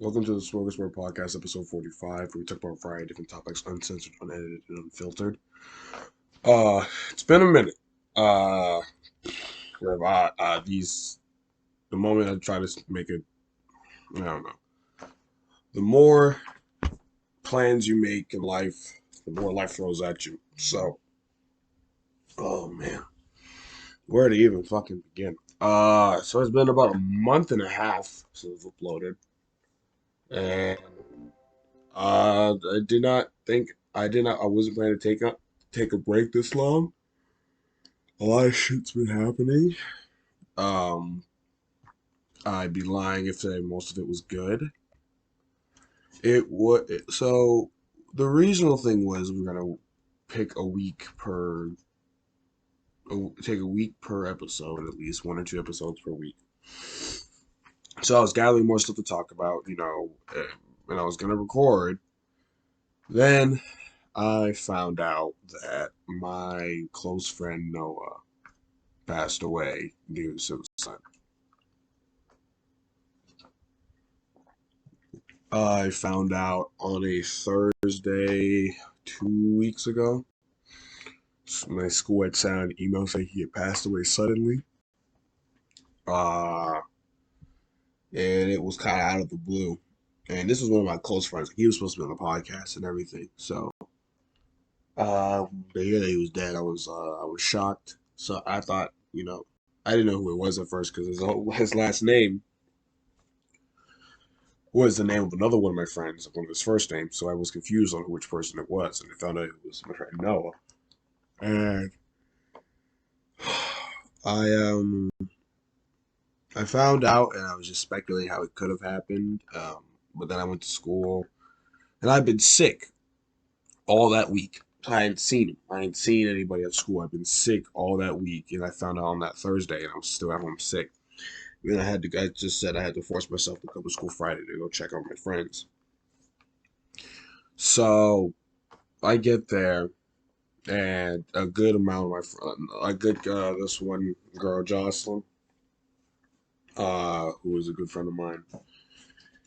Welcome to the Smorgasbord Podcast, episode 45, where we talk about a variety of different topics, uncensored, unedited, and unfiltered. It's been a minute. The moment I try to make it, I don't know. The more plans you make in life, the more life throws at you. So, oh man, where to even fucking begin? So it's been about a month and a half since I've uploaded, and I did not think I wasn't planning to take a break this long. A lot of shit's been happening. Um, I'd be lying if I say most of it was good. So the regional thing was we're gonna pick a week per take a week per episode, at least one or two episodes per week. So I was gathering more stuff to talk about, and I was gonna record. Then I found out that my close friend Noah passed away due to suicide. I found out on a Thursday 2 weeks ago. My school had sent an email saying he had passed away suddenly. Uh, and it was kind of out of the blue. And this was one of my close friends. He was supposed to be on the podcast and everything. So, but yeah, he was dead. I was shocked. So I thought, I didn't know who it was at first because his last name was the name of another one of my friends, one of his first names. So I was confused on which person it was, and I found out it was my friend Noah. And I I found out, and I was just speculating how it could have happened. But then I went to school, and I've been sick all that week. I hadn't seen him. I hadn't seen anybody at school. I've been sick all that week, and I found out on that Thursday, and I was still at home sick. And I just said I had to force myself to come to school Friday to go check on my friends. So I get there, and a good amount of this one girl, Jocelyn, who was a good friend of mine.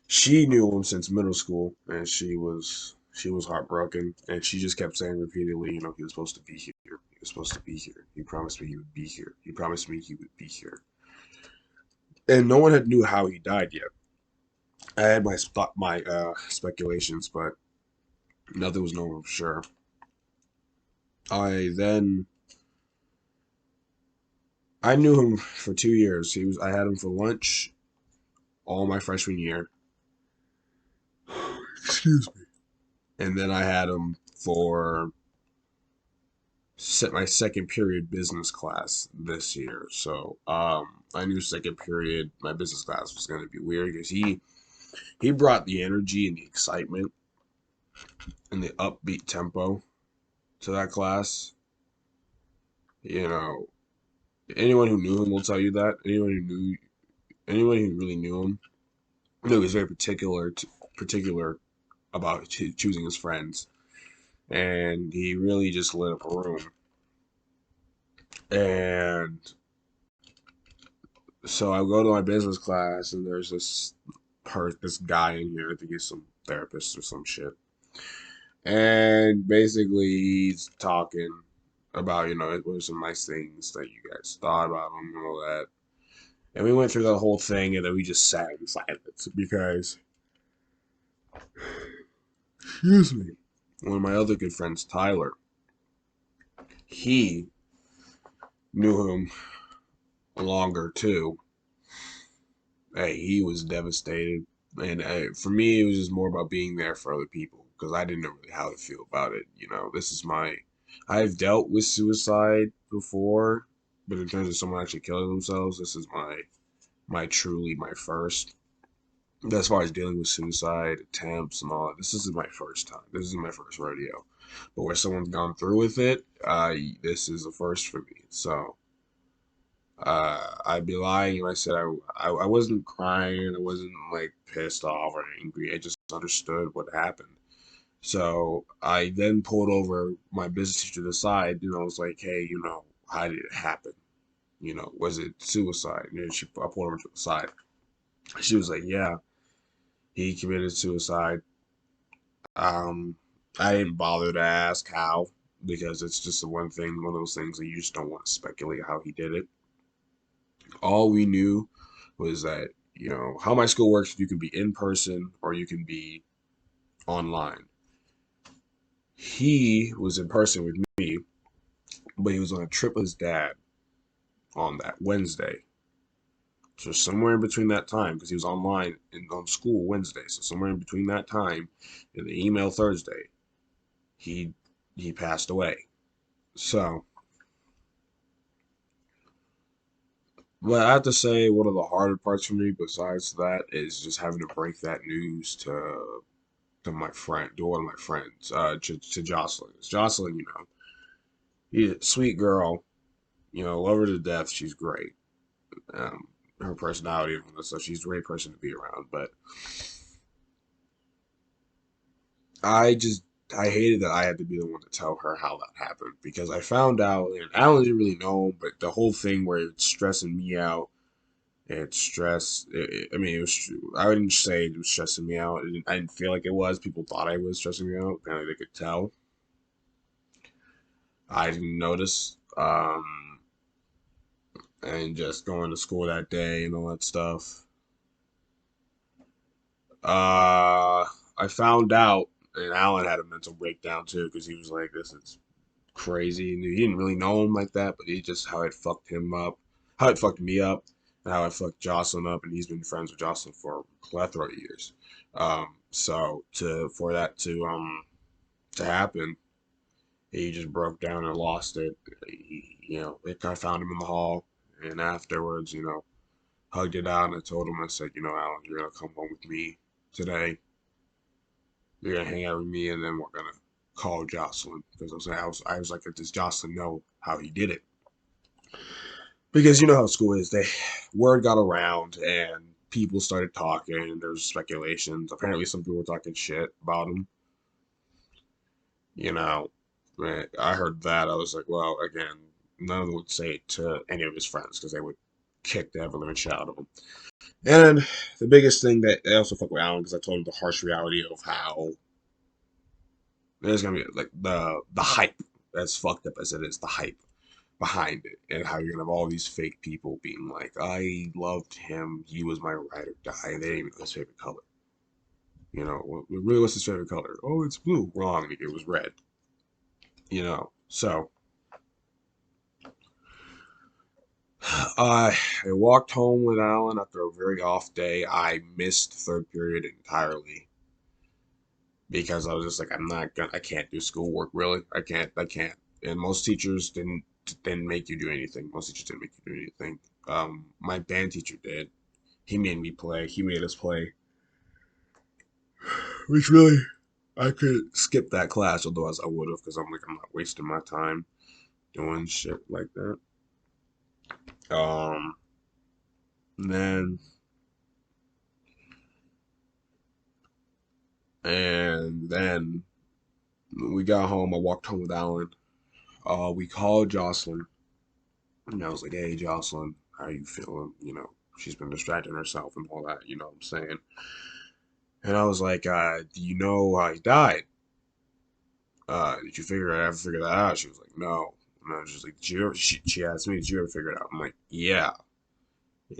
She knew him since middle school, and she was heartbroken, and she just kept saying repeatedly, he was supposed to be here. He was supposed to be here. He promised me he would be here. He promised me he would be here. And no one had knew how he died yet. I had my speculations, but nothing was known for sure. I then I knew him for 2 years. I had him for lunch all my freshman year. Excuse me. And then I had him for my second period business class this year. So I knew second period my business class was going to be weird because he brought the energy and the excitement and the upbeat tempo to that class. You know, anyone who knew him will tell you that. Anyone who really knew him knew he was very particular about choosing his friends, and he really just lit up a room. And so I go to my business class, and there's this guy in here. I think he's some therapist or some shit. And basically, he's talking about, what were some nice things that you guys thought about him and all that. And we went through the whole thing, and then we just sat in silence because, excuse me, one of my other good friends, Tyler, he knew him longer too. Hey, he was devastated. And for me, it was just more about being there for other people because I didn't know really how to feel about it. I've dealt with suicide before, but in terms of someone actually killing themselves, this is my first. As far as dealing with suicide attempts and all that, this is my first time. This is my first rodeo. But where someone's gone through with it, this is a first for me. So I'd be lying if I said I wasn't crying. I wasn't like pissed off or angry. I just understood what happened. So I then pulled over my business teacher to the side. I was like, hey, how did it happen? Was it suicide? I pulled her to the side. She was like, yeah. He committed suicide. Um, I didn't bother to ask how because it's just the one of those things that you just don't want to speculate how he did it. All we knew was that, how my school works, you can be in person or you can be online. He was in person with me, but he was on a trip with his dad on that Wednesday. So somewhere in between that time, because he was online and on school Wednesday, so somewhere in between that time and the email Thursday, he he passed away. So, but I have to say, one of the harder parts for me, besides that, is just having to break that news to one of my friends, to Jocelyn. Jocelyn, she's a sweet girl, love her to death. She's great. Um, Her personality and all that stuff. She's a great person to be around. But I just I hated that I had to be the one to tell her how that happened because I found out, and Alan didn't really know, but the whole thing where it's stressing me out. It's stress. I mean, it was. I wouldn't say it was stressing me out. I didn't feel like it was. People thought I was stressing me out. Kind of, they could tell. I didn't notice. And just going to school that day and all that stuff. Uh, I found out, and Alan had a mental breakdown too because he was like, "This is crazy." And he didn't really know him like that, but he just how it fucked him up, how it fucked me up, and how it fucked Jocelyn up. And he's been friends with Jocelyn for a plethora of years. So for that to happen, he just broke down and lost it. I found him in the hall, and afterwards, hugged it out, and I told him, I said, Alan, you're gonna come home with me today. You're gonna hang out with me, and then we're gonna call Jocelyn because I was like, does Jocelyn know how he did it? Because you know how school is. Word got around, and people started talking. There's speculations. Apparently, some people were talking shit about him. You know, I heard that. I was like, well, again, none of them would say it to any of his friends because they would kick the ever living shit out of him. And the biggest thing that I also fuck with Alan because I told him the harsh reality of how there's gonna be like the hype, as fucked up as it is, the hype behind it, and how you're gonna have all these fake people being like, I loved him, he was my ride or die. They didn't even know his favorite color. Really, what's his favorite color? Oh, it's blue. Wrong. It was red. So I walked home with Alan after a very off day. I missed third period entirely because I was just like, I can't do schoolwork really. I can't. And most teachers didn't make you do anything. Most teachers didn't make you do anything. My band teacher did. He made me play. He made us play, which really I could skip that class, otherwise I would have, because I'm like, I'm not wasting my time doing shit like that. Um, then and then we got home. I walked home with Alan. We called Jocelyn, and I was like, "Hey, Jocelyn, how you feeling? She's been distracting herself and all that. You know what I'm saying?" And I was like, "Do you know how he died? Did you ever figure that out?" She was like, "No." And I was just like, "Did you ever?" She asked me, "Did you ever figure it out?" I'm like, "Yeah."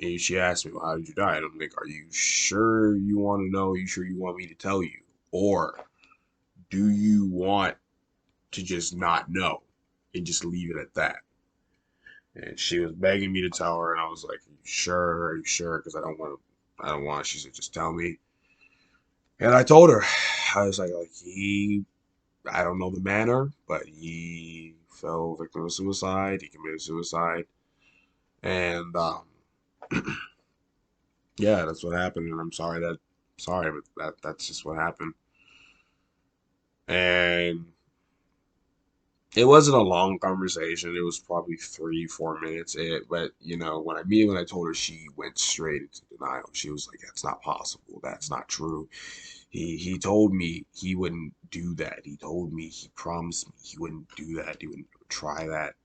And she asked me, "Well, how did you die?" And I'm like, "Are you sure you want to know? Are you sure you want me to tell you, or do you want to just not know and just leave it at that?" And she was begging me to tell her, and I was like, "Are you sure? Are you sure? Because I don't want to. I don't want." She said, "Just tell me." And I told her, I was like he, I don't know the manner, but he fell victim of suicide. He committed suicide, and yeah, that's what happened. And sorry, but that's just what happened. And it wasn't a long conversation. It was probably 3, 4 minutes. But when I told her, she went straight into denial. She was like, "That's not possible. That's not true. He told me he wouldn't do that. He told me, he promised me he wouldn't do that. He wouldn't try that."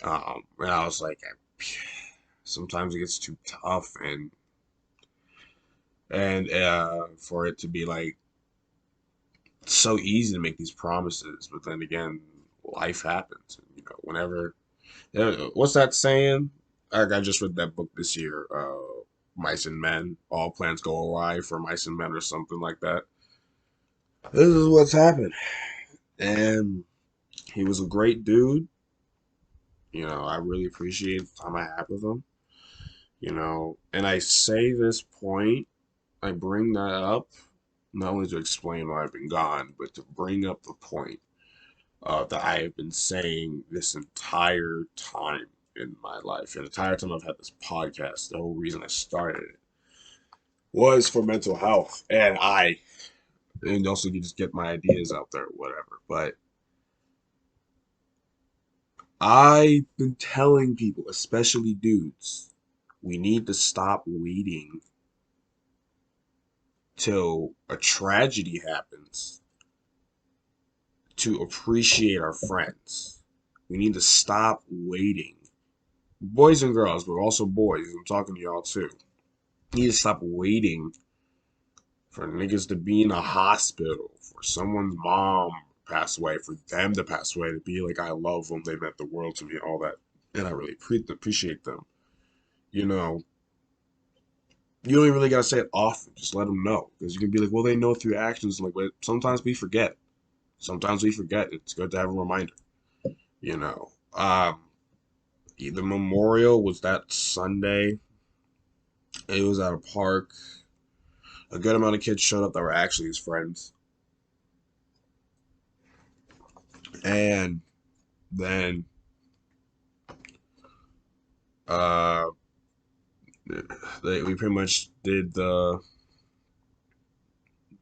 And I was like, sometimes it gets too tough, and And for it to be like so easy to make these promises, but then again, life happens. You know, whenever what's that saying? I just read that book this year. Mice and Men. All plans go awry for mice and men, or something like that. This is what's happened, and he was a great dude. You know, I really appreciate the time I had with him. You know, and I say this point, I bring that up not only to explain why I've been gone, but to bring up the point that I have been saying this entire time in my life. And the entire time I've had this podcast, the whole reason I started it was for mental health. And also to just get my ideas out there, whatever. But I've been telling people, especially dudes, we need to stop waiting till a tragedy happens to appreciate our friends. We need to stop waiting. Boys and girls, but also boys. I'm talking to y'all too. You need to stop waiting for niggas to be in a hospital, for someone's mom pass away, for them to pass away, to be like, I love them, they meant the world to me, all that. And I really appreciate them. You know, you don't even really gotta say it often. Just let them know, because you can be like, well, they know through actions. Like, but sometimes we forget. Sometimes we forget. It's good to have a reminder. You know, the memorial was that Sunday. It was at a park. A good amount of kids showed up that were actually his friends. And then uh, we pretty much did the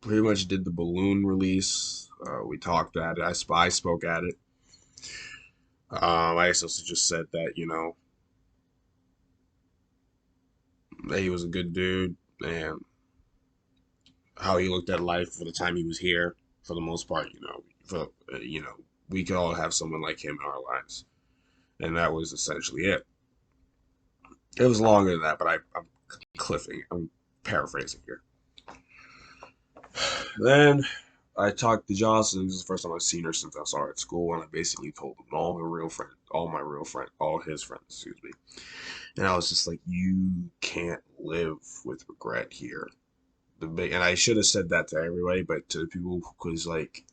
balloon release. We talked at it. I spoke at it. I also just said that, you know, that he was a good dude, and how he looked at life for the time he was here. For the most part, you know, we could all have someone like him in our lives, and that was essentially it. It was longer than that, but I'm cliffing. I'm paraphrasing here. Then I talked to Jocelyn. This is the first time I've seen her since I saw her at school, and I basically told him all his friends, excuse me. And I was just like, you can't live with regret here. And I should have said that to everybody, but to the people, because like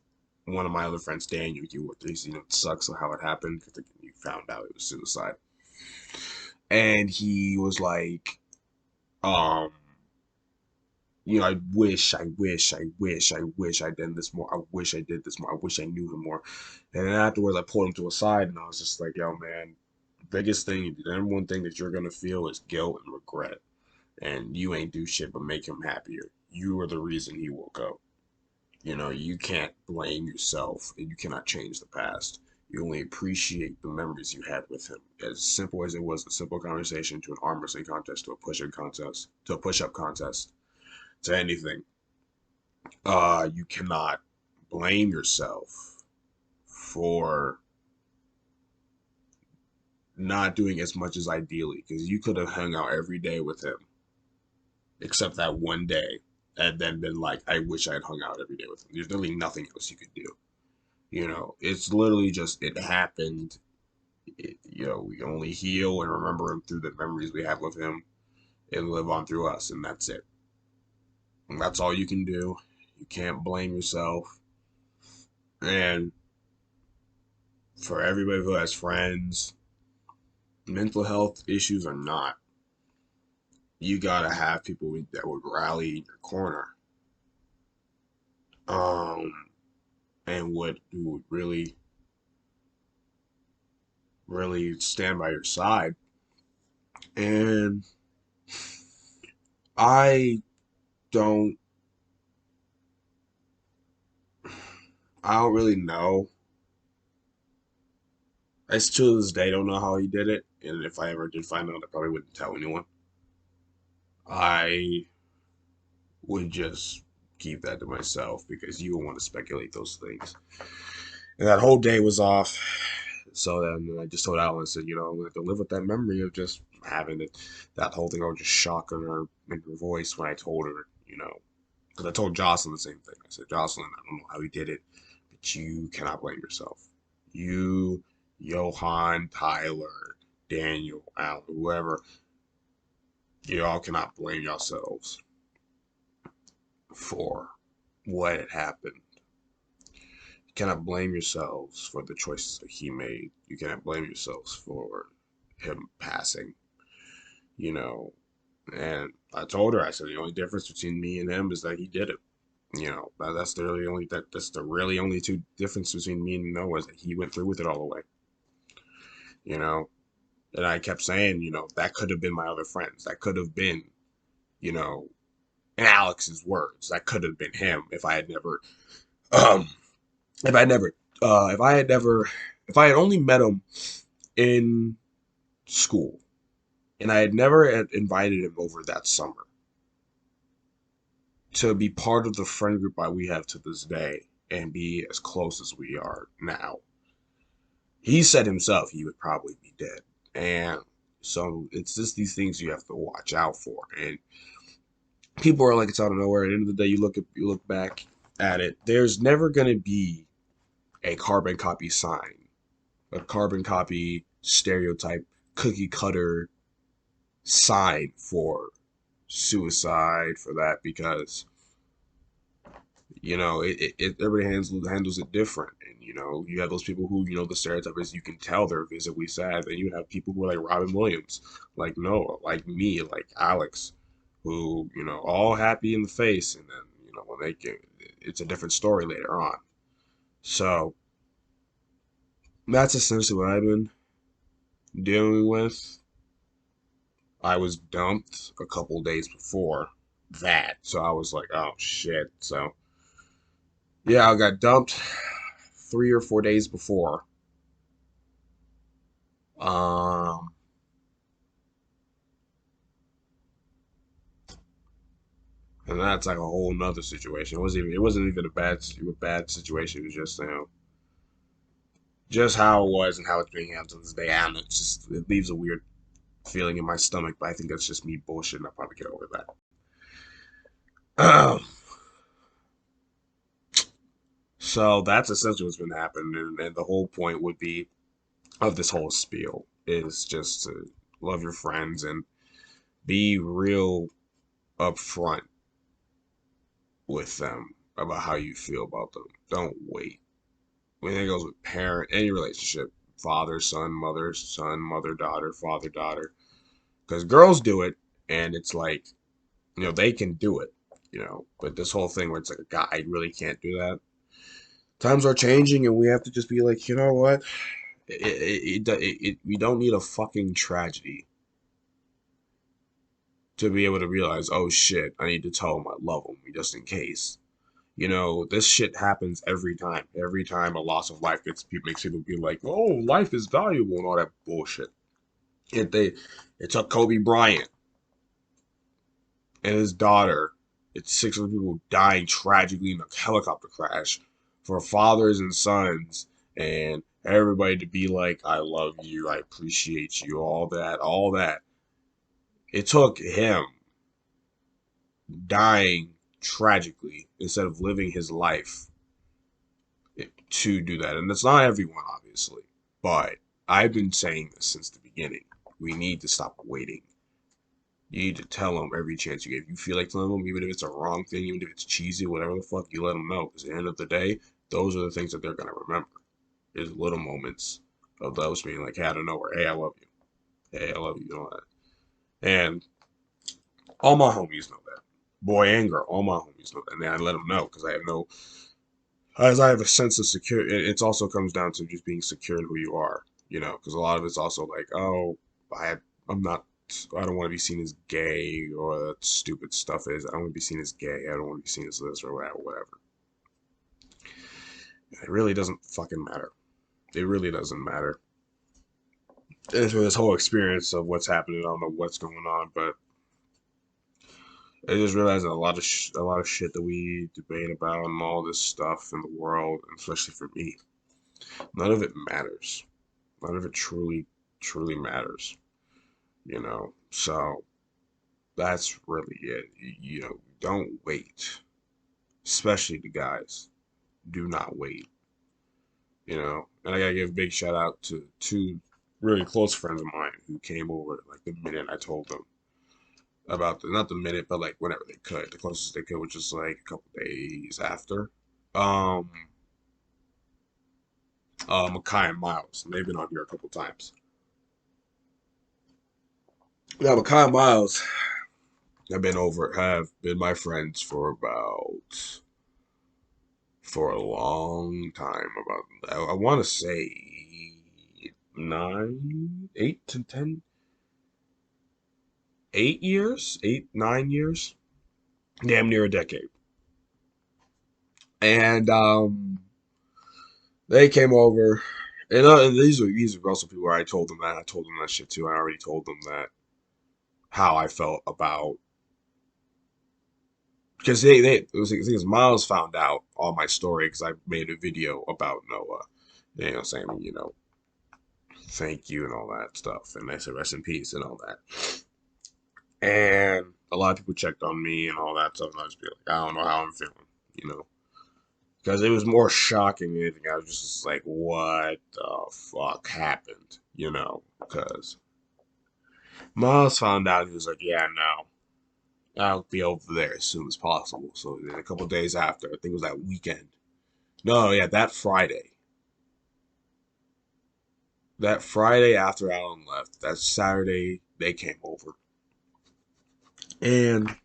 one of my other friends, Daniel, it sucks how it happened, because you found out it was suicide, and he was like, um, you know, I did this more. I wish I did this more. I wish I knew him more. And then afterwards, I pulled him to a side, and I was just like, yo, man, biggest thing, the number one thing that you're gonna feel is guilt and regret, and you ain't do shit but make him happier. You are the reason he woke up. You know, you can't blame yourself, and you cannot change the past. You only appreciate the memories you had with him. As simple as it was, a simple conversation, to an arm wrestling contest, to a push-up contest, to anything. You cannot blame yourself for not doing as much as ideally, because you could have hung out every day with him except that one day, and then been like, I wish I had hung out every day with him. There's literally nothing else you could do. You know, it's literally just, it happened. You know, we only heal and remember him through the memories we have with him, and live on through us, and that's it. And that's all you can do. You can't blame yourself. And for everybody who has friends, mental health issues or not, you gotta have people that would rally in your corner, um, and who would really, really stand by your side. And I don't, I don't really know. I still to this day don't know how he did it, and if I ever did find out, I probably wouldn't tell anyone. I would just keep that to myself, because you don't want to speculate those things. And that whole day was off. So then I just told Alan, I said, you know, I'm going to have to live with that memory of just having it, that whole thing. I was just shock in her voice when I told her, because I told Jocelyn the same thing. I said, Jocelyn, I don't know how he did it, but you cannot blame yourself. You, Johan, Tyler, Daniel, Alan, whoever, you all cannot blame yourselves for what had happened. You cannot blame yourselves for the choices that he made. You cannot blame yourselves for him passing, you know. And I told her, I said, the only difference between me and him is that he did it. That's the really only that's the really only two difference between me and Noah is that he went through with it all the way. You know, and I kept saying, that could have been my other friends. That could have been, you know, in Alex's words, that could have been him if I had never, um, if I never, if I had never, if I had only met him in school, and I had never invited him over that summer to be part of the friend group that we have to this day and be as close as we are now. He said himself he would probably be dead. And so it's just these things you have to watch out for. And people are like, it's out of nowhere. At the end of the day, you look back at it. There's never gonna be a carbon copy sign, a carbon copy stereotype, cookie cutter sign for suicide for that because everybody handles it different. And you have those people who the stereotype is you can tell they're visibly sad. Then you have people who are like Robin Williams, like Noah, like me, like Alex, who all happy in the face, and then when they get, it's a different story later on. So that's essentially what I've been dealing with. I was dumped a couple days before that, so I was like, oh shit. So yeah, I got dumped 3 or 4 days before. Um, and that's like a whole nother situation. It wasn't even a bad situation. It was just just how it was and how it's being handled to this day. And it leaves a weird feeling in my stomach. But I think that's just me bullshitting. I'll probably get over that. So that's essentially what's been happening, and the whole point would be of this whole spiel is just to love your friends and be real upfront with them about how you feel about them. Don't wait. When it goes with parent, any relationship, father, son, mother, daughter, father, daughter, because girls do it, and it's like, they can do it, but this whole thing where it's like a guy really can't do that. Times are changing, and we have to just be like, you know what? We don't need a fucking tragedy to be able to realize, oh shit, I need to tell him I love him just in case. This shit happens every time. Every time a loss of life makes people be like, oh, life is valuable and all that bullshit. It took Kobe Bryant and his daughter. It's 600 people dying tragically in a helicopter crash for fathers and sons and everybody to be like, I love you, I appreciate you, all that, all that. It took him dying tragically instead of living his life to do that. And it's not everyone, obviously, but I've been saying this since the beginning. We need to stop waiting. You need to tell them every chance you get. If you feel like telling them, even if it's a wrong thing, even if it's cheesy, whatever the fuck, you let them know. Because at the end of the day, those are the things that they're going to remember. There's little moments of those being like, hey, out of nowhere, hey, I love you. Hey, I love you, all that. And all my homies know that. Boy and girl, all my homies know that. And I let them know because as I have a sense of security. It also comes down to just being secure in who you are, because a lot of it's also like, oh, I'm not, I don't want to be seen as gay or that stupid stuff is. I don't want to be seen as gay. I don't want to be seen as this or whatever. It really doesn't fucking matter. It really doesn't matter. And for this whole experience of what's happening, I don't know what's going on, but I just realized that a lot of shit that we debate about and all this stuff in the world, especially for me, none of it matters. None of it truly matters. So that's really it. don't wait. Especially the guys. Do not wait. And I gotta give a big shout out to two really close friends of mine who came over like the minute I told them about not the minute, but like whenever they could, the closest they could, which is like a couple days after. Um, Makai and Miles, and they've been on here a couple times. Now, Makai and Miles have been my friends for a long time. About I want to say 8 to 10, 8, 9 years, damn near a decade. And they came over, and these were also people where I told them that shit too. I already told them that how I felt about because it was because Miles found out all my story because I made a video about Noah, saying thank you and all that stuff, and I said rest in peace and all that. And a lot of people checked on me and all that stuff, and I was like, I don't know how I'm feeling. Because it was more shocking than anything. I was just like, what the fuck happened? Because Miles found out, he was like, yeah, no, I'll be over there as soon as possible. So then a couple of days after, I think it was that weekend. No, yeah, that Friday. That Friday after Alan left, that Saturday, they came over. And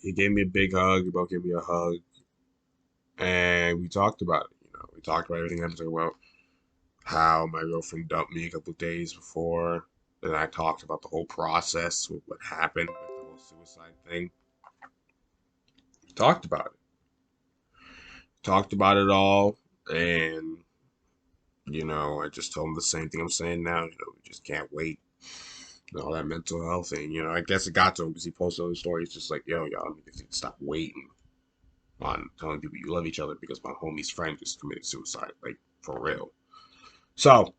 he gave me a big hug. He both gave me a hug. And we talked about it. We talked about everything. I was talking about how my girlfriend dumped me a couple of days before. And I talked about the whole process with what happened with the whole suicide thing. Talked about it. Talked about it all. And, I just told him the same thing I'm saying now. We just can't wait. All that mental health thing. I guess it got to him because he posted all the stories just like, yo, y'all need to stop waiting on telling people you love each other because my homie's friend just committed suicide. Like, for real. So,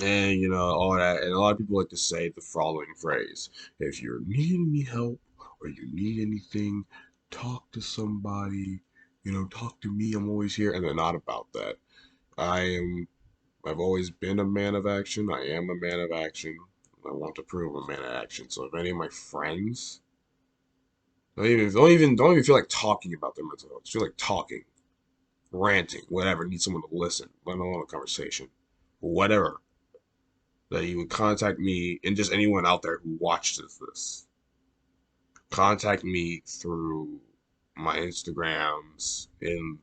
and all that, and a lot of people like to say the following phrase: if you're needing any help or you need anything, talk to somebody. Talk to me. I'm always here. And they're not about that. I've always been a man of action. I am a man of action. I want to prove I'm a man of action. So if any of my friends don't even feel like talking about their mental health, just feel like talking, ranting, whatever, need someone to listen, let alone a conversation, whatever, that you would contact me, and just anyone out there who watches this, contact me through my Instagrams in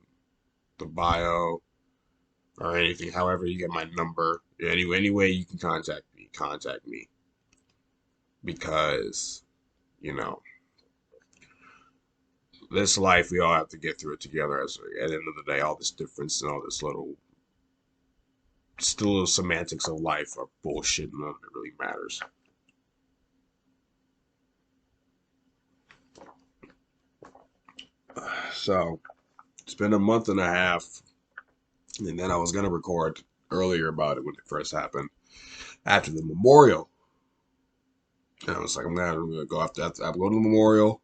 the bio or anything. However, you get my number. Any way you can contact me because you know this life we all have to get through it together. As at the end of the day, all this difference and all this little semantics of life are bullshit. None of it really matters. So it's been a month and a half, and then I was gonna record earlier about it when it first happened after the memorial. And I was like, I'm gonna go after that. I'm going to the memorial.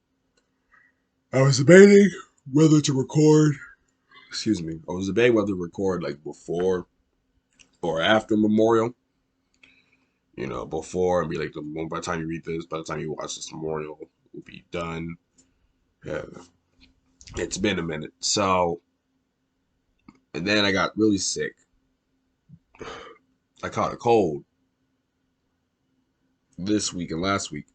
I was debating whether to record. Excuse me. I was debating whether to record like before or after memorial. Before and be like, by the time you read this, by the time you watch this memorial, will be done. Yeah, it's been a minute. So, and then I got really sick. I caught a cold this week and last week.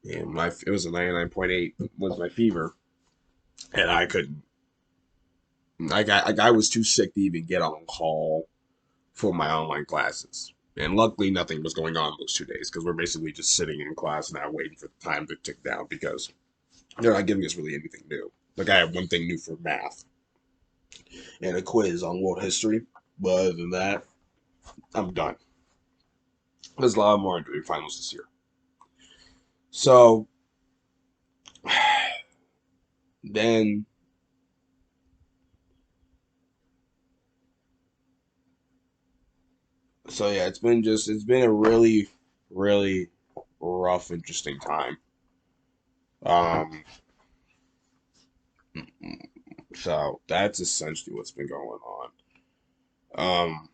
And it was a 99.8 was my fever. And I couldn't. I was too sick to even get on call for my online classes. And luckily, nothing was going on those 2 days because we're basically just sitting in class now waiting for the time to tick down because they're not giving us really anything new. Like, I have one thing new for math and a quiz on world history. But other than that, I'm done. There's a lot more doing finals this year. So, then So yeah, it's been a really, really rough, interesting time. Um, so that's essentially what's been going on. Um,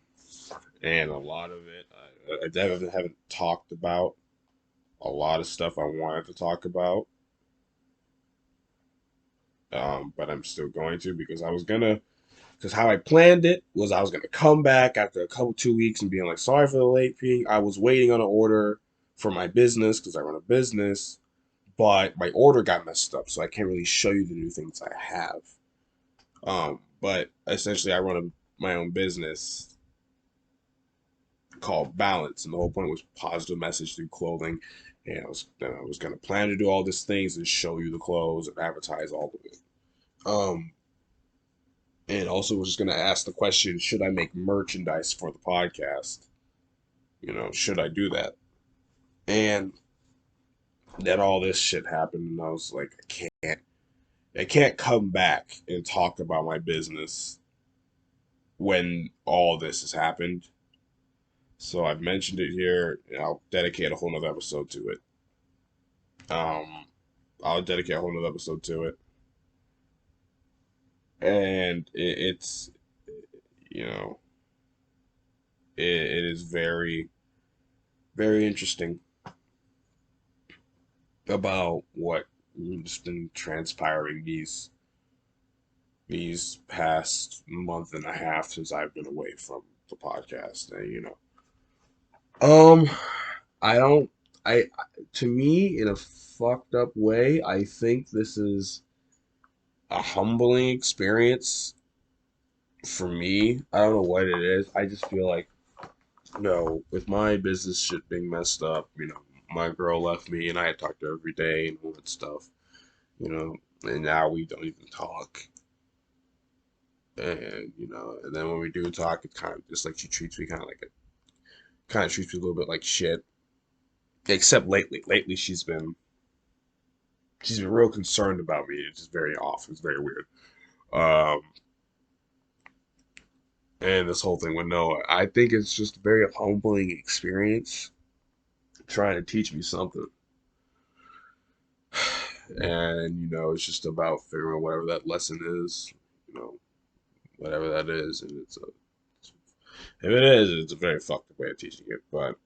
and a lot of it, I definitely haven't talked about a lot of stuff I wanted to talk about. But I'm still going to because because how I planned it was I was gonna come back after a couple 2 weeks and being like, sorry for the late fee. I was waiting on an order for my business because I run a business, but my order got messed up, so I can't really show you the new things I have. But essentially, I run my own business called Balance, and the whole point was positive message through clothing. And I was gonna plan to do all these things and show you the clothes and advertise all of it. Um, and also was just gonna ask the question: should I make merchandise for the podcast? Should I do that? And then all this shit happened, and I was like, I can't come back and talk about my business when all this has happened. So I've mentioned it here, and I'll dedicate a whole nother episode to it. Um, I'll dedicate a whole nother episode to it, and it's you know it is very, very interesting about what has been transpiring these past month and a half since I've been away from the podcast. And um, I don't, I, to me, in a fucked up way, I think this is a humbling experience for me. I don't know what it is. I just feel like, with my business shit being messed up, my girl left me and I had talked to her every day and all that stuff, you know, and now we don't even talk. And, and then when we do talk, it's kind of just like she treats me kind of treats me a little bit like shit. Except lately. Lately, she's been real concerned about me. It's just very off. It's very weird. Um, and this whole thing with Noah, I think it's just a very humbling experience trying to teach me something. And, it's just about figuring out whatever that lesson is, you know, whatever that is. And if it is, it's a very fucked up way of teaching it. But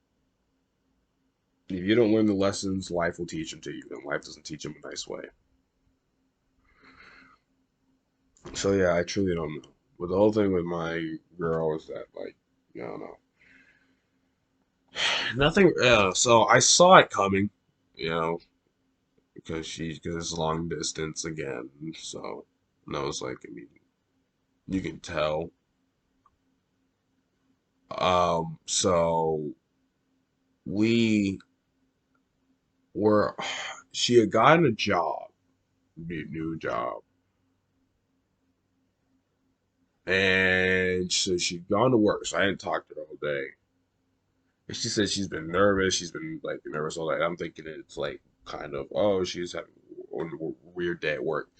if you don't learn the lessons, life will teach them to you, and life doesn't teach them a nice way. So yeah, I truly don't know. But the whole thing with my girl is that, like, I don't know, nothing. So I saw it coming, you know, because it's long distance again. So and I was like, I mean, you can tell. So we were. She had gotten a job, new job, and so she'd gone to work. So I hadn't talked to her all day. And she said she's been nervous. She's been like nervous all that. I'm thinking it's like kind of, oh, she's having a weird day at work.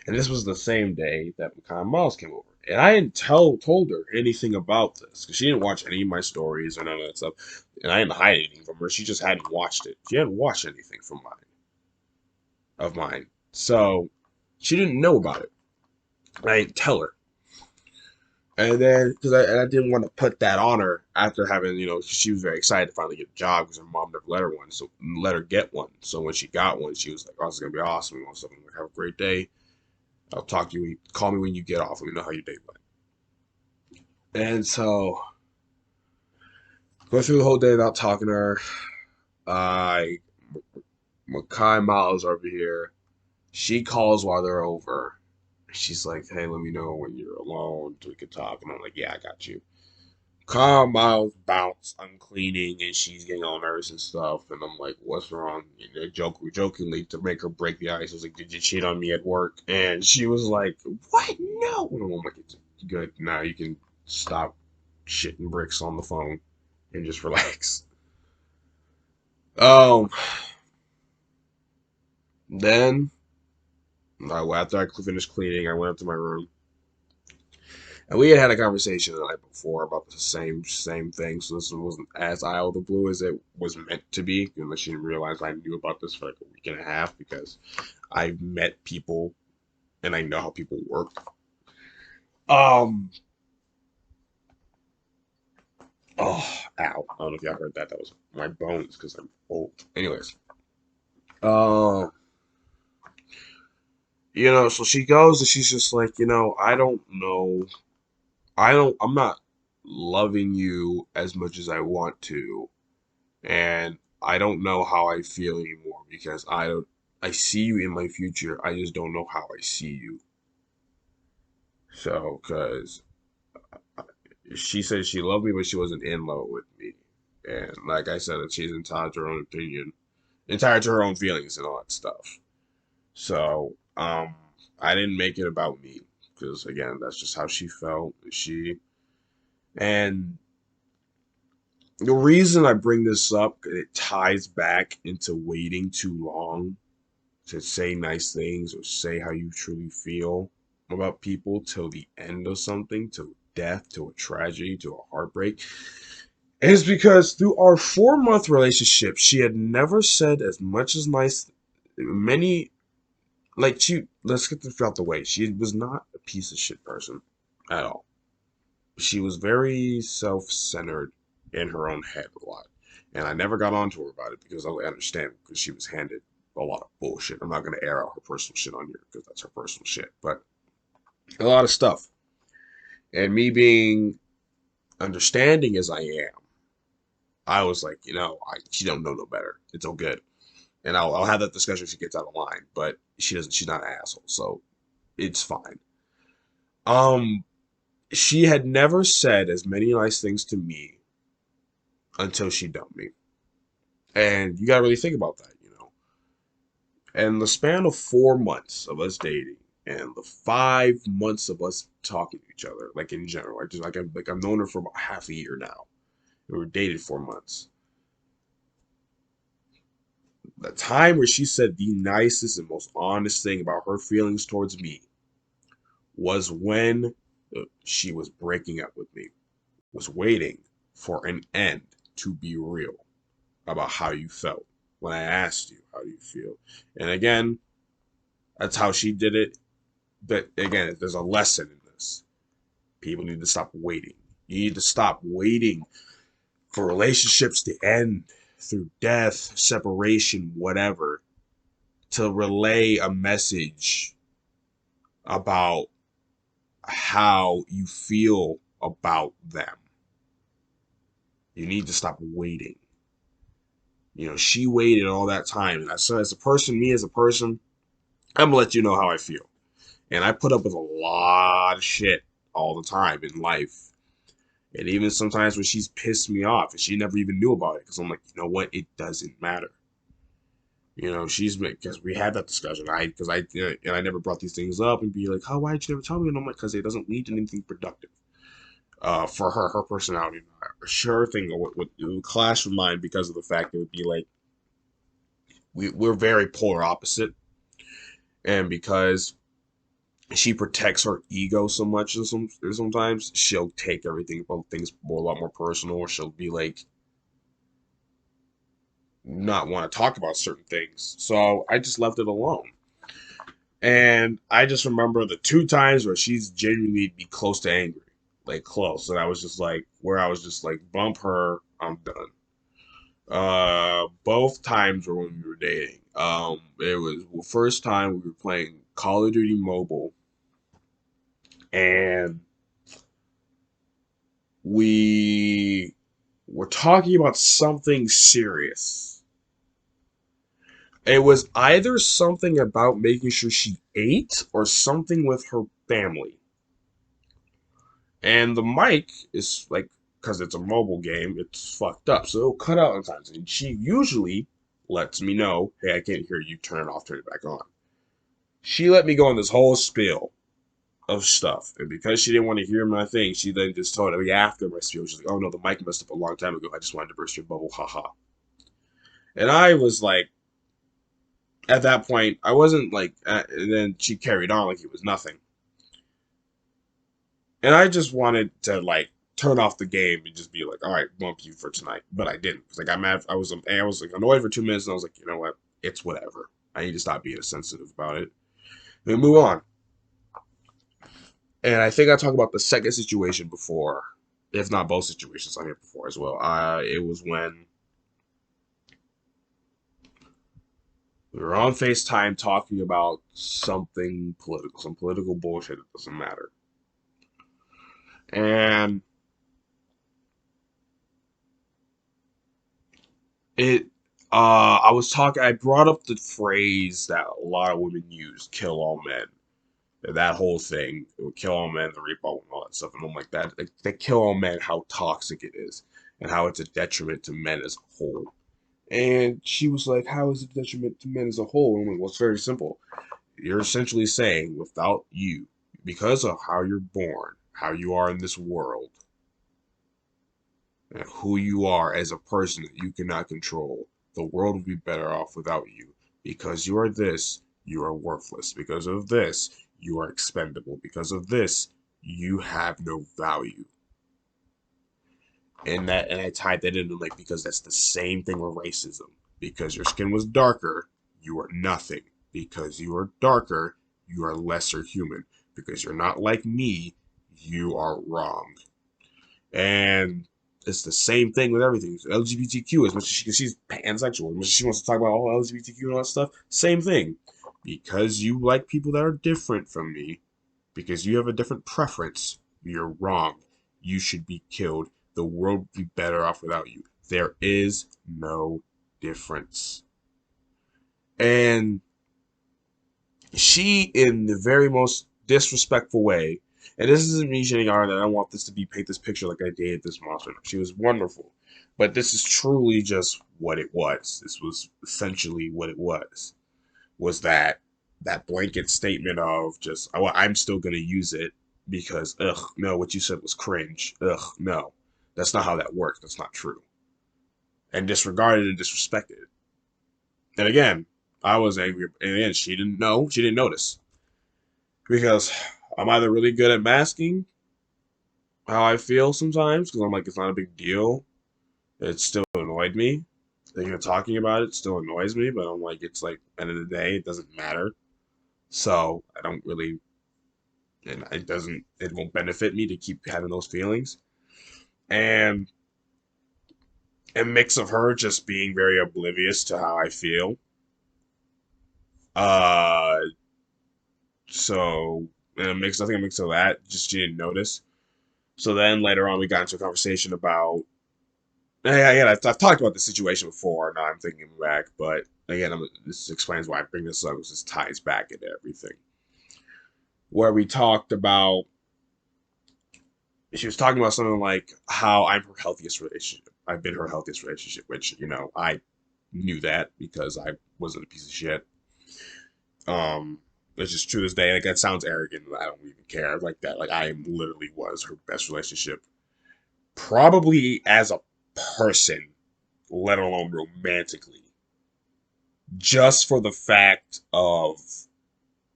And this was the same day that Makai Miles came over. And I didn't told her anything about this because she didn't watch any of my stories or none of that stuff. And I didn't hide anything from her. She just hadn't watched it. She hadn't watched anything of mine. So she didn't know about it. I didn't tell her. And then, because I didn't want to put that on her after having, she was very excited to finally get a job because her mom never let her one, so let her get one. So when she got one, she was like, "Oh, this is gonna be awesome." And all stuff. I'm like, "Have a great day. I'll talk to you. Call me when you get off. Let me know how your day went." And so, go through the whole day without talking to her. I, Makai Miles over here. She calls while they're over. She's like, "Hey, let me know when you're alone so we can talk." And I'm like, "Yeah, I got you." Calm Miles bounce. I'm cleaning and she's getting all nervous and stuff. And I'm like, what's wrong? And they jokingly to make her break the ice. I was like, did you cheat on me at work? And she was like, what? No. And I'm like, it's good. Now you can stop shitting bricks on the phone and just relax. Um, then after I finished cleaning, I went up to my room And we had had a conversation the night before about the same thing, so this wasn't as out of the blue as it was meant to be, unless she didn't realize I knew about this for like a week and a half because I've met people and I know how people work. Um, oh, ow. I don't know if y'all heard that. That was my bones because I'm old. Anyways, uh, so she goes and she's just like, I don't know. I'm not loving you as much as I want to. And I don't know how I feel anymore because I see you in my future. I just don't know how I see you. So, because she said she loved me, but she wasn't in love with me. And like I said, she's entitled to her own opinion, entitled to her own feelings and all that stuff. So, I didn't make it about me because again, that's just how she felt. And the reason I bring this up, it ties back into waiting too long to say nice things or say how you truly feel about people till the end of something, till death, to a tragedy, to a heartbreak, is because through our 4 month relationship, she had never said as much as nice, many, let's get this out the way. She was not a piece of shit person at all. She was very self centered in her own head a lot. And I never got on to her about it because I understand because she was handed a lot of bullshit. I'm not going to air out her personal shit on here because that's her personal shit, but a lot of stuff. And me being understanding as I am, I was like, she don't know no better. It's all good. And I'll have that discussion if she gets out of line, but she doesn't, she's not an asshole. So it's fine. Um, she had never said as many nice things to me until she dumped me. And you gotta really think about that. And the span of 4 months of us dating and the 5 months of us talking to each other, like in general, I've known her for about half a year now. We were dated 4 months. The time where she said the nicest and most honest thing about her feelings towards me was when she was breaking up with me, was waiting for an end to be real about how you felt when I asked you, how do you feel? And again, that's how she did it. But again, there's a lesson in this. People need to stop waiting. You need to stop waiting for relationships to end through death, separation, whatever, to relay a message about how you feel about them. You need to stop waiting. She waited all that time. And so as a person, me as a person, I'm gonna let you know how I feel. And I put up with a lot of shit all the time in life. And even sometimes when she's pissed me off and she never even knew about it, because I'm like, you know what? It doesn't matter. She's because we had that discussion. And I never brought these things up and be like, oh, why did you never tell me? And I'm like, because it doesn't lead to anything productive. For her personality, sure thing would clash with mine because of the fact it would be like we're very polar opposite, and because she protects her ego so much, and sometimes she'll take everything about things more a lot more personal, or she'll be like not want to talk about certain things. So I just left it alone. And I just remember the 2 times where she's genuinely be close to angry, like close. And I was just like, where I was just like, bump her, I'm done. Both times were when we were dating. It was the first time we were playing Call of Duty Mobile, and we were talking about something serious. It was either something about making sure she ate or something with her family. And the mic is like, because it's a mobile game, it's fucked up. So it'll cut out sometimes. And she usually lets me know, hey, I can't hear you, turn it off, turn it back on. She let me go on this whole spiel of stuff. And because she didn't want to hear my thing, she then just told me after my spiel, she's like, oh no, the mic messed up a long time ago. I just wanted to burst your bubble, haha. And I was like, at that point, I wasn't like, and then she carried on like it was nothing. And I just wanted to like turn off the game and just be like, all right, bump you for tonight. But I didn't. Cause I got mad. I was like annoyed for 2 minutes, and I was like, you know what? It's whatever. I need to stop being sensitive about it. And move on. And I think I talked about the second situation before, if not both situations on here before as well. It was when we were on FaceTime talking about something political, some political bullshit. It doesn't matter. And it, I brought up the phrase that a lot of women use, kill all men. That whole thing, it would kill all men, the rape all, and all that stuff. And I'm like, that kill all men, how toxic it is, and how it's a detriment to men as a whole. And she was like, how is it a detriment to men as a whole? And I'm like, well, it's very simple. You're essentially saying, without you, because of how you're born, how you are in this world, and who you are as a person that you cannot control, the world would be better off without you. Because you are this, you are worthless. Because of this, you are expendable. Because of this, you have no value. And I tied that into like because that's the same thing with racism. Because your skin was darker, you are nothing. Because you are darker, you are lesser human. Because you're not like me, you are wrong. And it's the same thing with everything. LGBTQ, as much as she's pansexual, as much as she wants to talk about all LGBTQ and all that stuff, same thing. Because you like people that are different from me, because you have a different preference, you're wrong. You should be killed. The world would be better off without you. There is no difference. And she, in the very most disrespectful way, and this isn't me shitting on her, that I don't want this to be paint this picture like I did this monster. She was wonderful. But this is truly just what it was. This was essentially what it was that blanket statement of just, oh, I'm still gonna use it because ugh, no, what you said was cringe. Ugh, no. That's not how that works. That's not true. And disregarded and disrespected. And again, I was angry, and again, she didn't know, she didn't notice. Because I'm either really good at masking how I feel sometimes, because I'm like, it's not a big deal. It still annoyed me. And, talking about it still annoys me, but I'm like, it's like, end of the day, it doesn't matter. So I don't really, and it won't benefit me to keep having those feelings. And a mix of her just being very oblivious to how I feel. Uh, so, and I think a mix of that, just she didn't notice. So then later on, we got into a conversation about, yeah, I've talked about this situation before. Now I'm thinking back, but again, this explains why I bring this up. This ties back into everything. Where we talked about, she was talking about something like how I'm her healthiest relationship. I've been her healthiest relationship, which, I knew that because I wasn't a piece of shit. Um, it's just true this day. Like, that sounds arrogant. I don't even care like that. Like, I literally was her best relationship. Probably as a person, let alone romantically. Just for the fact of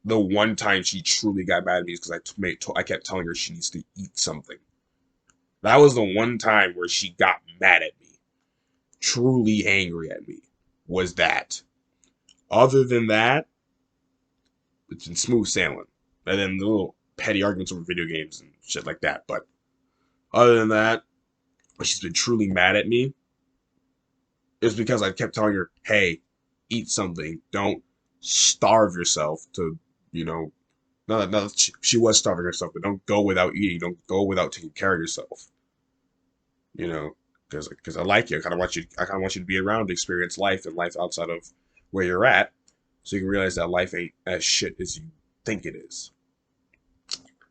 the one time she truly got mad at me is because I kept telling her she needs to eat something. That was the one time where she got mad at me, truly angry at me, was that. Other than that, it's been smooth sailing. And then the little petty arguments over video games and shit like that. But other than that, when she's been truly mad at me, it's because I kept telling her, hey, eat something. Don't starve yourself to, you know, no, she was starving herself, but don't go without eating. Don't go without taking care of yourself. You know, because I like you. I kind of want you to be around to experience life and life outside of where you're at, so you can realize that life ain't as shit as you think it is.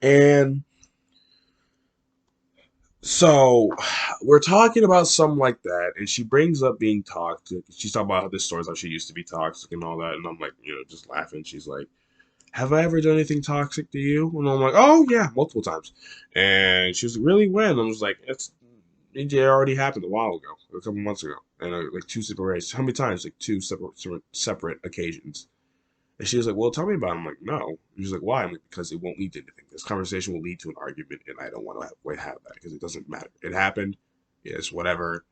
And so we're talking about something like that, and she brings up being toxic. She's talking about how this stories how she used to be toxic and all that, and I'm like, just laughing. She's like, have I ever done anything toxic to you? And I'm like, oh yeah, multiple times. And she was like, really, when? I was like, it already happened a while ago, a couple months ago, and like two separate races. How many times? Like two separate occasions. And she was like, well, tell me about it. I'm like, no. She's like, why? I'm like, because it won't lead to anything. This conversation will lead to an argument, and I don't want to have that because it doesn't matter. It happened. Yes, whatever.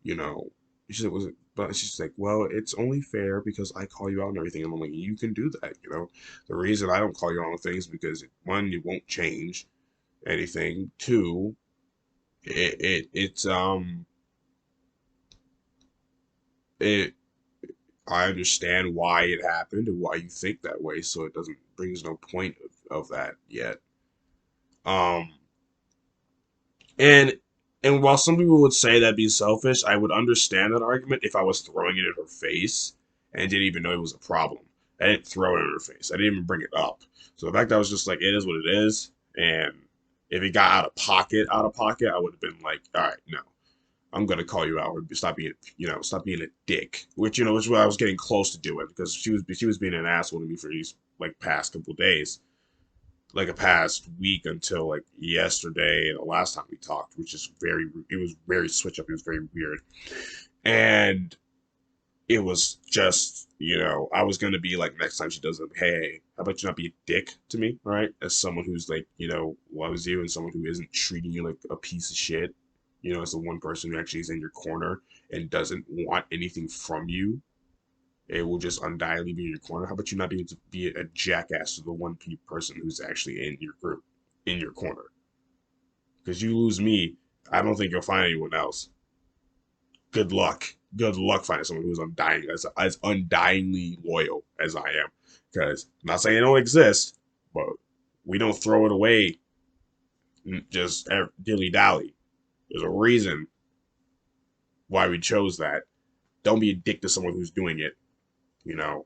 You know. She's like, was it? But she's like, well, it's only fair because I call you out and everything. And I'm like, you can do that. You know, the reason I don't call you out on things because one, it won't change anything. Two, it I understand why it happened and why you think that way, so it doesn't brings no point of that yet. Um, and and while some people would say that'd be selfish, I would understand that argument if I was throwing it in her face and didn't even know it was a problem. I didn't throw it in her face. I didn't even bring it up. So the fact that I was just like, it is what it is, and if it got out of pocket, I would have been like, all right, no. I'm gonna call you out or stop being, stop being a dick. Which what I was getting close to doing because she was being an asshole to me for these like past couple days, like a past week until like yesterday and the last time we talked, which is it was very switch up. It was very weird, and it was just I was gonna be like next time she does it, hey, how about you not be a dick to me, right? As someone who's like loves you and someone who isn't treating you like a piece of shit. As the one person who actually is in your corner and doesn't want anything from you. It will just undiably be in your corner. How about you not be able to be a jackass to the person who's actually in your group, in your corner? Because you lose me, I don't think you'll find anyone else. Good luck. Good luck finding someone who's undying as undyingly loyal as I am. Because I'm not saying it don't exist, but we don't throw it away just dilly dally. There's a reason why we chose that. Don't be a dick to someone who's doing it. You know,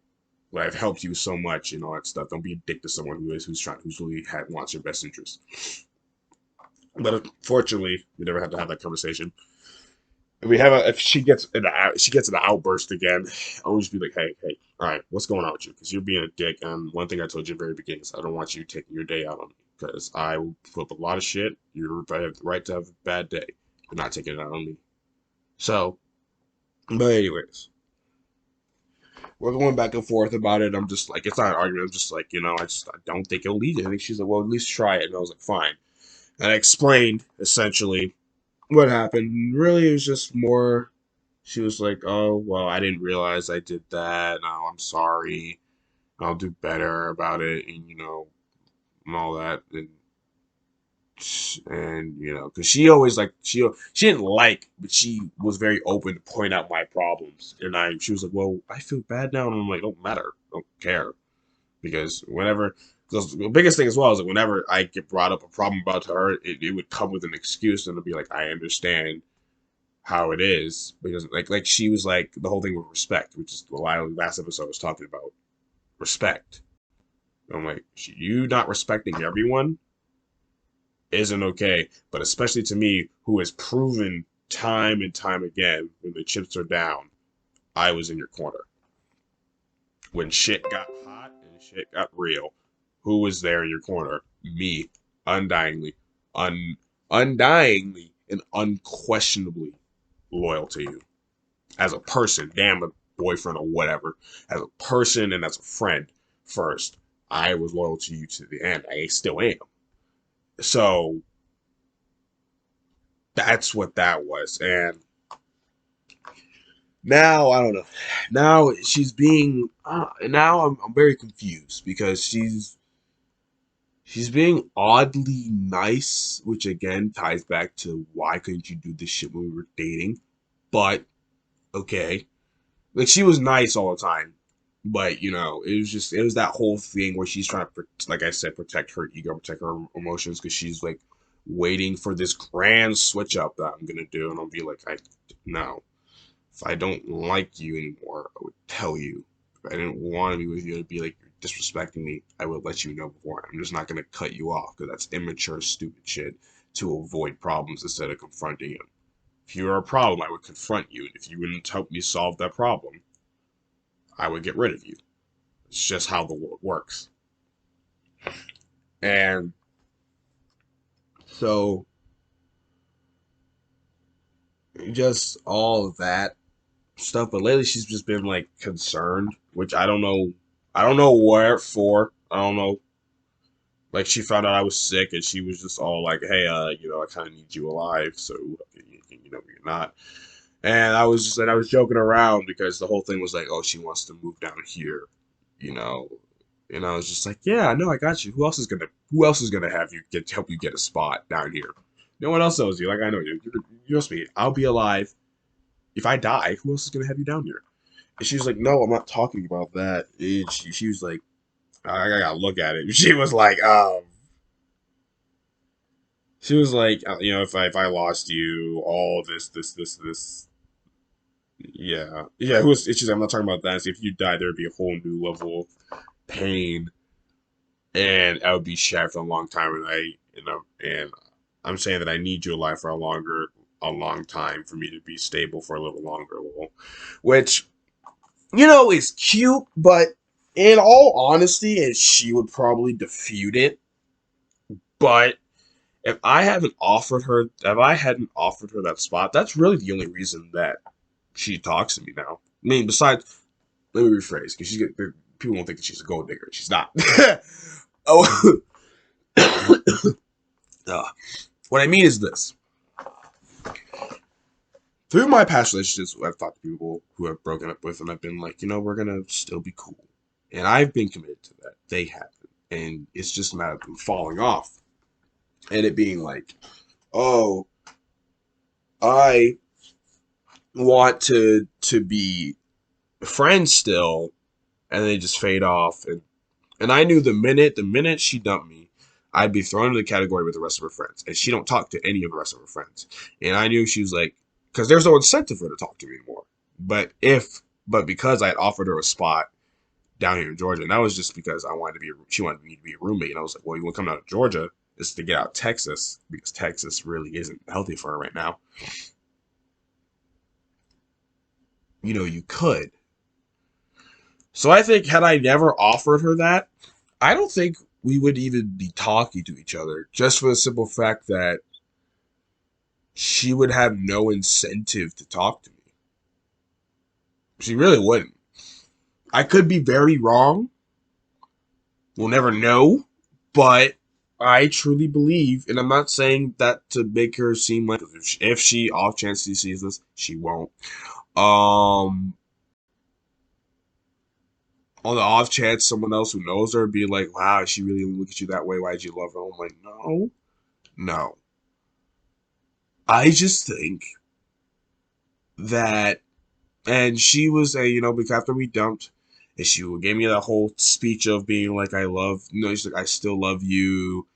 like I've helped you so much and all that stuff. Don't be a dick to someone who's really wants your best interest. But unfortunately, we never had to have that conversation. If she gets an outburst again, I'll just be like, hey, all right, what's going on with you? Because you're being a dick. And one thing I told you at the very beginning is I don't want you taking your day out on me because I will flip a lot of shit. I have the right to have a bad day, but not taking it out on me. So, but anyways, we're going back and forth about it. I'm just like, it's not an argument. I'm just like, I don't think it'll lead to anything. She's like, well, at least try it. And I was like, fine. And I explained essentially what happened. Really, it was just more. She was like, oh, well, I didn't realize I did that. No, I'm sorry. I'll do better about it. And, and all that. And because she always like she didn't like, but she was very open to point out my problems, and she was like, "Well, I feel bad now," and I'm like, "Don't matter, don't care," because because the biggest thing as well is like whenever I get brought up a problem about her, it would come with an excuse, and it'd be like, "I understand how it is," because like she was like the whole thing with respect, which is the last episode I was talking about respect. I'm like, you not respecting everyone isn't okay, but especially to me, who has proven time and time again when the chips are down, I was in your corner. When shit got hot and shit got real, who was there in your corner? Me, undyingly, undyingly, and unquestionably loyal to you as a person, damn a boyfriend or whatever, as a person and as a friend. First, I was loyal to you to the end. I still am. So that's what that was, and now I don't know. Now she's being. Now I'm very confused because she's being oddly nice, which again ties back to why couldn't you do this shit when we were dating? But okay, like she was nice all the time, but it was that whole thing where she's trying to, like I said, protect her ego, protect her emotions because she's like waiting for this grand switch up that I'm gonna do, and I'll be like, no. If I don't like you anymore, I would tell you. If I didn't want to be with you, I'd be like, you're disrespecting me. I would let you know before. I'm just not going to cut you off because that's immature, stupid shit to avoid problems instead of confronting them. If you were a problem, I would confront you. And if you wouldn't help me solve that problem, I would get rid of you. It's just how the world works. And so, just all of that stuff. But lately, she's just been like concerned, which I don't know. I don't know where for. I don't know. Like she found out I was sick, and she was just all like, "Hey, I kind of need you alive, so you're not." And I was joking around because the whole thing was like, "Oh, she wants to move down here," you know. And I was just like, "Yeah, no, I got you. Who else is gonna have you get help you get a spot down here? No one else knows you. Like I know you. You trust me. I'll be alive. If I die, who else is gonna have you down here?" And she was like, "No, I'm not talking about that." And she was like, "I gotta look at it." She was like, if I lost you, all this, yeah, yeah. Who was? It's just I'm not talking about that. So if you died, there would be a whole new level of pain, and I would be shattered for a long time. And I'm saying that I need you alive for a long time for me to be stable for a little longer. Well, which is cute, but in all honesty, and she would probably defute it, but if I hadn't offered her that spot, that's really the only reason that she talks to me now. I mean, besides, let me rephrase, because people won't think that she's a gold digger. She's not. Oh, what I mean is this: through my past relationships, I've talked to people who I've broken up with, and I've been like, we're gonna still be cool, and I've been committed to that. They haven't, and it's just a matter of them falling off, and it being like, oh, I want to be friends still, and they just fade off. And I knew the minute she dumped me, I'd be thrown into the category with the rest of her friends, and she don't talk to any of the rest of her friends. And I knew she was like, because there's no incentive for her to talk to me anymore. But because I had offered her a spot down here in Georgia, and that was just because she wanted me to be a roommate, and I was like, well, you want to come out of Georgia? Is to get out of Texas because Texas really isn't healthy for her right now. You could. So I think had I never offered her that, I don't think we would even be talking to each other just for the simple fact that she would have no incentive to talk to me. She really wouldn't. I could be very wrong. We'll never know. But I truly believe, and I'm not saying that to make her seem like if she off chance she sees this, she won't. Um, on the off chance someone else who knows her be like, wow, she really look at you that way. Why'd you love her? I'm like, no, no. I just think that, and she was because after we dumped, and she gave me that whole speech of being like, she's like, I still love you.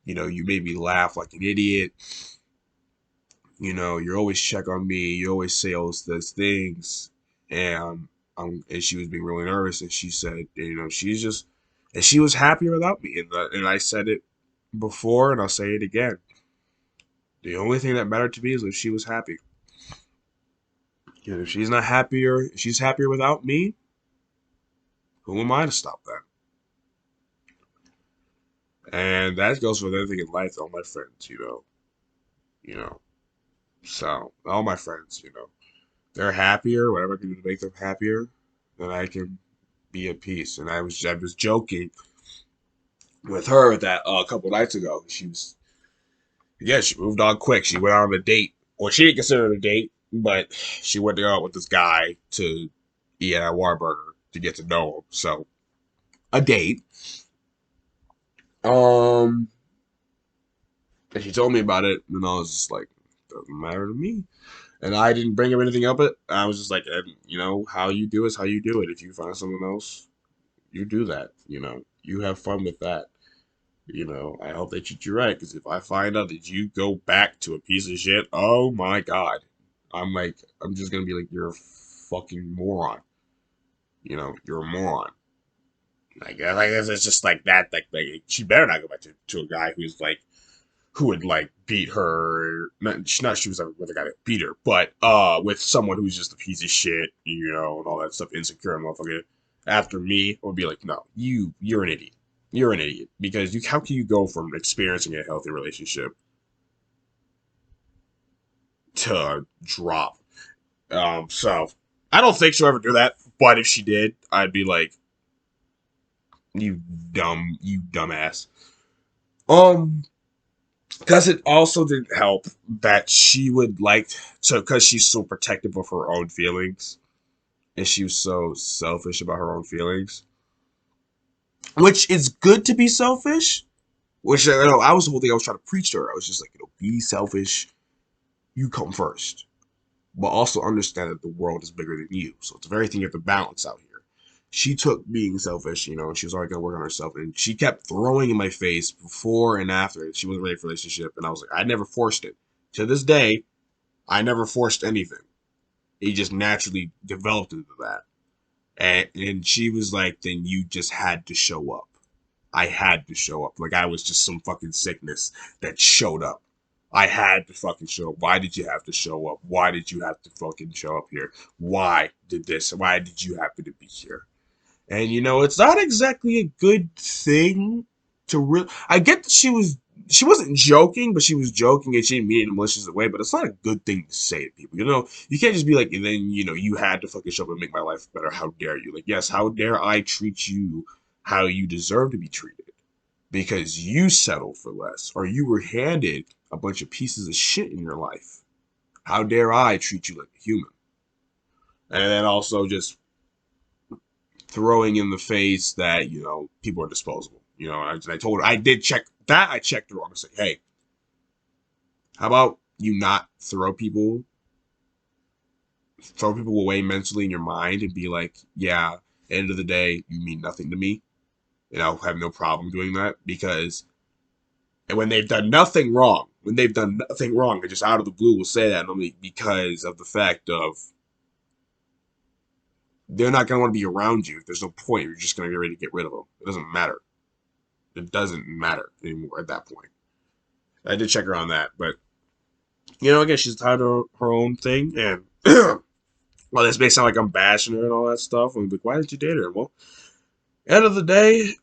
You made me laugh like an idiot. You always check on me. You always say all those things. And and she was being really nervous, and she said, and she was happier without me. And I said it before, and I'll say it again. The only thing that mattered to me is if she was happy. If she's not happier, if she's happier without me, who am I to stop that? And that goes for everything in life. All my friends, you know. So all my friends, they're happier. Whatever I can do to make them happier, then I can be at peace. And I was joking with her that a couple nights ago. She moved on quick. She went on a date. Well, she didn't consider it a date, but she went to go out with this guy to eat at a Warburger to get to know him. So a date. Um, and she told me about it, and I was just like, doesn't matter to me. And I didn't bring up anything of it. I was just like, how you do is how you do it. If you find someone else, you do that. You have fun with that. I hope they treat you right. Because if I find out that you go back to a piece of shit, oh my God. I'm just going to be like, you're a fucking moron. You're a moron. Like it's just like that. Like she better not go back to a guy who would like beat her. Not she was with a guy that beat her, but with someone who's just a piece of shit, and all that stuff, insecure and motherfucker. After me, I would be like, no, you're an idiot. You're an idiot because how can you go from experiencing a healthy relationship to drop? So I don't think she'll ever do that. But if she did, I'd be like, You dumbass. Um, because it also didn't help that she would like to, because she's so protective of her own feelings, and she was so selfish about her own feelings, which is good to be selfish. Which I was the whole thing I was trying to preach to her. I was just like, be selfish. You come first, but also understand that the world is bigger than you. So it's a very thing you have to balance out here. She took being selfish, and she was already gonna work on herself, and she kept throwing in my face before and after she wasn't ready for a relationship, and I was like, I never forced it. To this day, I never forced anything. It just naturally developed into that. And she was like, then you just had to show up. I had to show up. Like I was just some fucking sickness that showed up. I had to fucking show up. Why did you have to show up? Why did you have to fucking show up here? Why did this? Why did you happen to be here? And it's not exactly a good thing to really. I get that she wasn't joking, but she was joking and she didn't mean it in a malicious way. But it's not a good thing to say to people. You can't just be like, and then you had to fucking show up and make my life better. How dare you? Like, yes, how dare I treat you how you deserve to be treated because you settled for less or you were handed a bunch of pieces of shit in your life. How dare I treat you like a human? And then also just throwing in the face that people are disposable. I told her I did check that. I checked her on and said, hey, how about you not throw people away mentally in your mind and be like, yeah, end of the day, you mean nothing to me, and I'll have no problem doing that because and when they've done nothing wrong, they just out of the blue will say that normally because of the fact of they're not going to want to be around you. There's no point. You're just going to be ready to get rid of them. It doesn't matter. It doesn't matter anymore at that point. I did check her on that, but again, she's tired of her own thing, and well, this may sound like I'm bashing her and all that stuff. I'm like, why did you date her? Well, end of the day,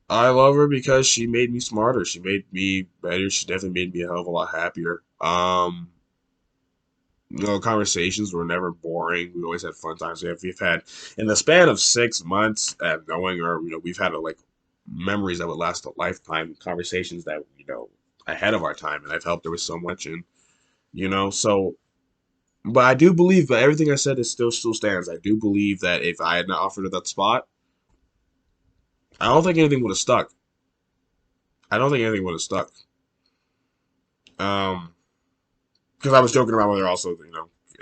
I love her because she made me smarter. She made me better. She definitely made me a hell of a lot happier. Conversations were never boring. We always had fun times. We've had in the span of 6 months at knowing her, we've had memories that would last a lifetime. Conversations that ahead of our time, and I've helped her with so much, and so. But I do believe that everything I said is still stands. I do believe that if I had not offered her that spot, I don't think anything would have stuck. I don't think anything would have stuck. Um, because I was joking around with her also. I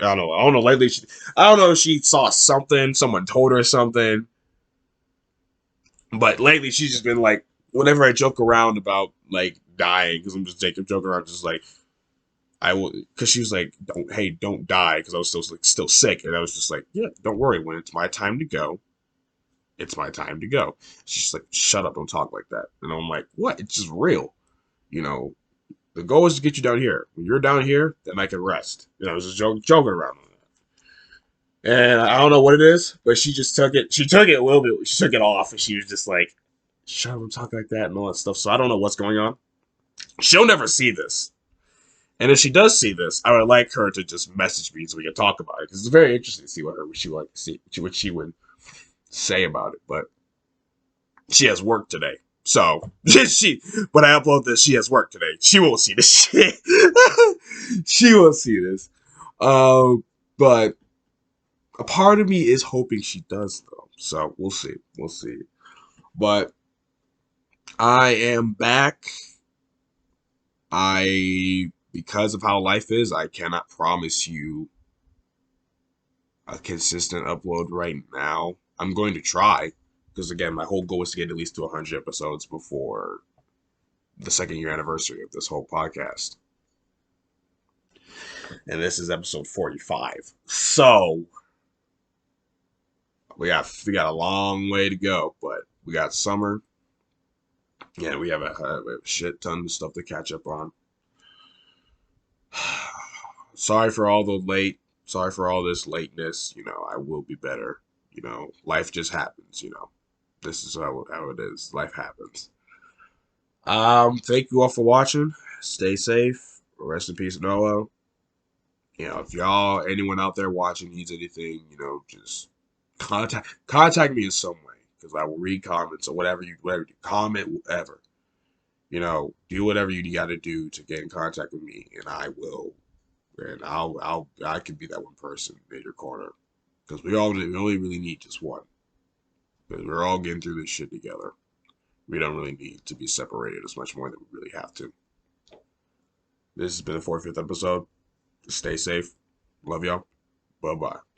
don't know. I don't know. Lately, I don't know if she saw something. Someone told her something. But lately, she's just been like, whenever I joke around about like dying, because I'm just joking around, just like I will, because she was like, don't die, because I was still sick, and I was just like, yeah, don't worry. When it's my time to go, it's my time to go. She's just like, shut up, don't talk like that. And I'm like, what? It's just real. You know, the goal is to get you down here. When you're down here, then I can rest. I was just joking around with that. And I don't know what it is, but she just took it. She took it a little bit. She took it off, and she was just like, shut up, don't talk like that, and all that stuff. So I don't know what's going on. She'll never see this. And if she does see this, I would like her to just message me so we can talk about it, because it's very interesting to see what she would say about it. But she has work today. So when I upload this, she has work today. She won't see this shit. She won't see this. But a part of me is hoping she does though. So we'll see. We'll see. But I am back. Because of how life is, I cannot promise you a consistent upload right now. I'm going to try, because again, my whole goal is to get at least to 100 episodes before the second year anniversary of this whole podcast. And this is episode 45. So we got a long way to go, but we got summer. Yeah, we have a shit ton of stuff to catch up on. Sorry for all this lateness. I will be better. Life just happens. This is how it is. Life happens. Thank you all for watching. Stay safe. Rest in peace, Noah. If anyone out there watching needs anything, just contact me in some way. because I will read comments or whatever you comment, whatever. Do whatever you got to do to get in contact with me, and I will, and I could be that one person in your corner, because we only really need just one, because we're all getting through this shit together. We don't really need to be separated as much more than we really have to. This has been the 45th episode. Stay safe. Love y'all. Bye bye.